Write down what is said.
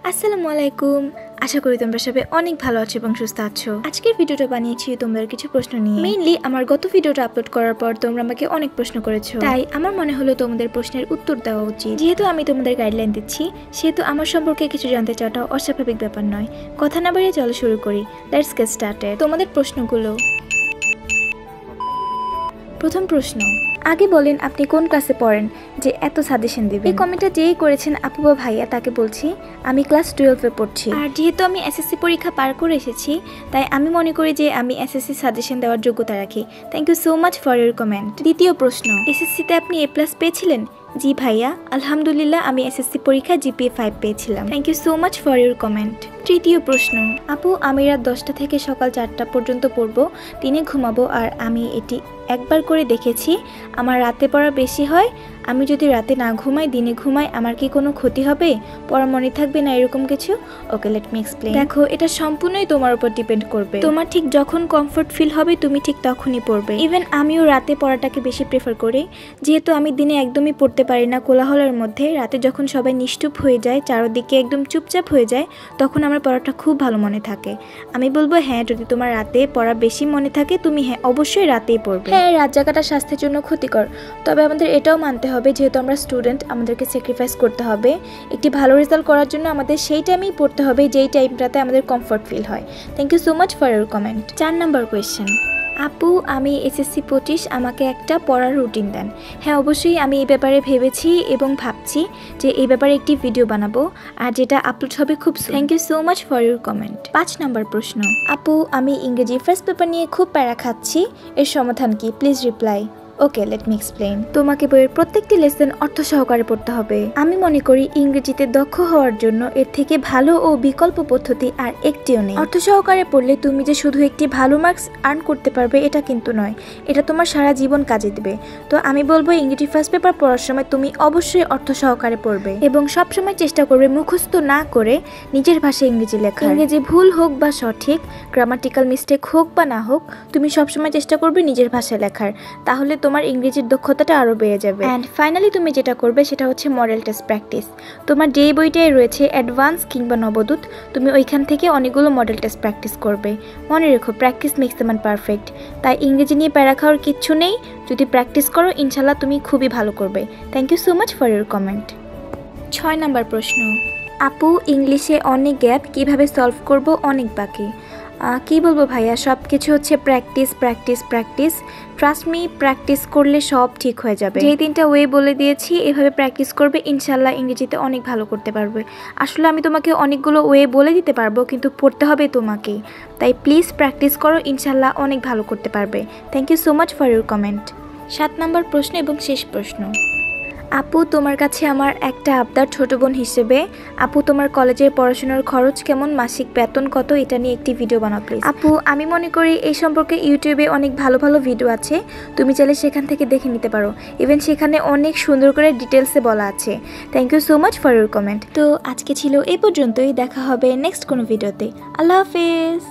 আসসালামু আলাইকুম। আশা করি তোমরা সবাই অনেক ভালো আছো এবং সুস্থ আছো। আজকের ভিডিওটা বানিয়েছি তোমাদের কিছু প্রশ্ন নিয়ে। মেইনলি আমার গত ভিডিওটা আপলোড করার পর তোমরা আমাকে অনেক প্রশ্ন করেছো, তাই আমার মনে হলো তোমাদের প্রশ্নের উত্তর দেওয়া উচিত। যেহেতু আমি তোমাদের গাইডলাইন দিচ্ছি, সেহেতু আমার সম্পর্কে কিছু জানতে চাওয়াটা অস্বাভাবিক ব্যাপার নয়। কথা না বাড়িয়ে চলো শুরু করি। Let's get started. তোমাদের প্রশ্নগুলো। প্রথম প্রশ্ন, আগে বলেন আপনি কোন ক্লাসে পড়েন যে এত সাজেশন দিবেন। এই কমেন্টটা যেই করেছেন আপু বা ভাইয়া, তাকে বলছি আমি ক্লাস 12-এ পড়ছি। আর যেহেতু আমি এসএসসি পরীক্ষা পার করে এসেছি, তাই আমি মনে করি যে আমি এসএসসি সাজেশন দেওয়ার যোগ্যতা রাখি। Thank you so much for your comment. দ্বিতীয় প্রশ্ন, এসএসসিতে আপনি A+ পেয়েছিলেন? জি ভাইয়া, আলহামদুলিল্লাহ আমি এসএসসি পরীক্ষায় GPA 5 পেয়েছিলাম। Thank you so much for your comment. তৃতীয় প্রশ্ন, আপু আমি রাত 10টা থেকে সকাল 4টা পর্যন্ত পড়বো, দিনে ঘুমাবো, আর আমি এটি একবার করে দেখেছি আমার রাতে পড়া বেশি হয়। আমি যদি রাতে না ঘুমাই দিনে ঘুমাই, আমার কি কোনো ক্ষতি হবে? পড়া মনে থাকবে না এরকম কিছু? ওকে, লেট মি এক্সপ্লেইন। দেখো, এটা সম্পূর্ণই তোমার উপর ডিপেন্ড করবে। তোমার ঠিক যখন কমফর্ট ফিল হবে তুমি ঠিক তখনই পড়বে। ইভেন আমিও রাতে পড়াটাকে বেশি প্রেফার করি, যেহেতু আমি দিনে একদমই পড়তে পারি না কোলাহলের মধ্যে। রাতে যখন সবাই নিশ্চুপ হয়ে যায়, চারদিকে একদম চুপচাপ হয়ে যায়, তখন আমার পড়াটা খুব ভালো মনে থাকে। আমি বলবো হ্যাঁ, যদি তোমার রাতে পড়া বেশি মনে থাকে তুমি হ্যাঁ অবশ্যই রাতেই পড়বে। হ্যাঁ, রাত জাগাটা স্বাস্থ্যের জন্য ক্ষতিকর, তবে আমাদের এটাও মানতে হবে যেহেতু আমরা স্টুডেন্ট, আমাদেরকে স্যাক্রিফাইস করতে হবে। একটি ভালো রেজাল্ট করার জন্য আমাদের সেই টাইমেই পড়তে হবে যেই টাইমটাতে আমাদের কমফর্ট ফিল হয়। Thank you so much for your comment. 4 number question, আপু আমি এসএসসি 25, আমাকে একটা পড়ার রুটিন দেন। হ্যাঁ অবশ্যই, আমি এই ব্যাপারে ভেবেছি এবং ভাবছি যে এই ব্যাপারে একটি ভিডিও বানাবো, আর যেটা আপলোড হবে খুব soon. Thank you so much for your comment. 5 number প্রশ্ন, আপু আমি ইংরেজি ফার্স্ট পেপার নিয়ে খুব প্যারা খাচ্ছি, এর সমাধান কি? Please reply. Okay, let me explain. তোমাকে বইয়ের প্রত্যেকটি লেসন অর্থ সহকারে পড়তে হবে। আমি মনে করি ইংরেজিতে দক্ষ হওয়ার জন্য এর থেকে ভালো ও বিকল্প পদ্ধতি আর একটিও নেই। অর্থ সহকারে পড়লে তুমি যে শুধু একটি ভালো মার্কস আর্ন করতে পারবে এটা কিন্তু নয়, এটা তোমার সারা জীবন কাজে দেবে। তো আমি বলবো ইংরেজি ফার্স্ট পেপার পড়ার সময় তুমি অবশ্যই অর্থ সহকারে পড়বে এবং সবসময় চেষ্টা করবে মুখস্থ না করে নিজের ভাষায় ইংরেজি লেখা। ইংরেজি ভুল হোক বা সঠিক, গ্রামাটিক্যাল মিস্টেক হোক বা না হোক, তুমি সবসময় চেষ্টা করবে নিজের ভাষায় লেখার, তাহলে তোমার ইংরেজির দক্ষতাটা আরও বেড়ে যাবে। অ্যান্ড ফাইনালি তুমি যেটা করবে সেটা হচ্ছে মডেল টেস্ট প্র্যাকটিস। তোমার যে বইটাই রয়েছে অ্যাডভান্স কিংবা নবদূত, তুমি ওইখান থেকে অনেকগুলো মডেল টেস্ট প্র্যাকটিস করবে। মনে রেখো, practice makes the man perfect. তাই ইংরেজি নিয়ে প্যারা খাওয়ার কিচ্ছু নেই, যদি প্র্যাকটিস করো ইনশাল্লাহ তুমি খুবই ভালো করবে। Thank you so much for your comment. 6 number প্রশ্ন, আপু ইংলিশে অনেক গ্যাপ কিভাবে সলভ করব, অনেক বাকি। কি বলবো ভাইয়া, সব কিছু হচ্ছে practice practice practice. Trust me, practice করলে সব ঠিক হয়ে যাবে। যে 3টা ওয়ে বলে দিয়েছি এভাবে প্র্যাকটিস করবে, ইনশাল্লাহ ইংরেজিতে অনেক ভালো করতে পারবে। আসলে আমি তোমাকে অনেকগুলো ওয়ে বলে দিতে পারবো, কিন্তু পড়তে হবে তোমাকেই। তাই প্লিজ প্র্যাকটিস করো, ইনশাল্লাহ অনেক ভালো করতে পারবে। Thank you so much for your comment. 7 নাম্বার প্রশ্ন এবং শেষ প্রশ্ন, আপু তোমার কাছে আমার একটা আবদার ছোট বোন হিসেবে। আপু তোমার কলেজের পড়াশোনার খরচ কেমন, মাসিক বেতন কত, এটা নিয়ে একটি ভিডিও বানাও প্লিজ। আপু আমি মনে করি এই সম্পর্কে ইউটিউবে অনেক ভালো ভালো ভিডিও আছে, তুমি চাইলে সেখান থেকে দেখে নিতে পারো। ইভেন সেখানে অনেক সুন্দর করে ডিটেলসে বলা আছে। Thank you so much for your comment. তো আজকে ছিল এই পর্যন্তই, দেখা হবে নেক্সট কোনো ভিডিওতে। আল্লাহ হাফেজ।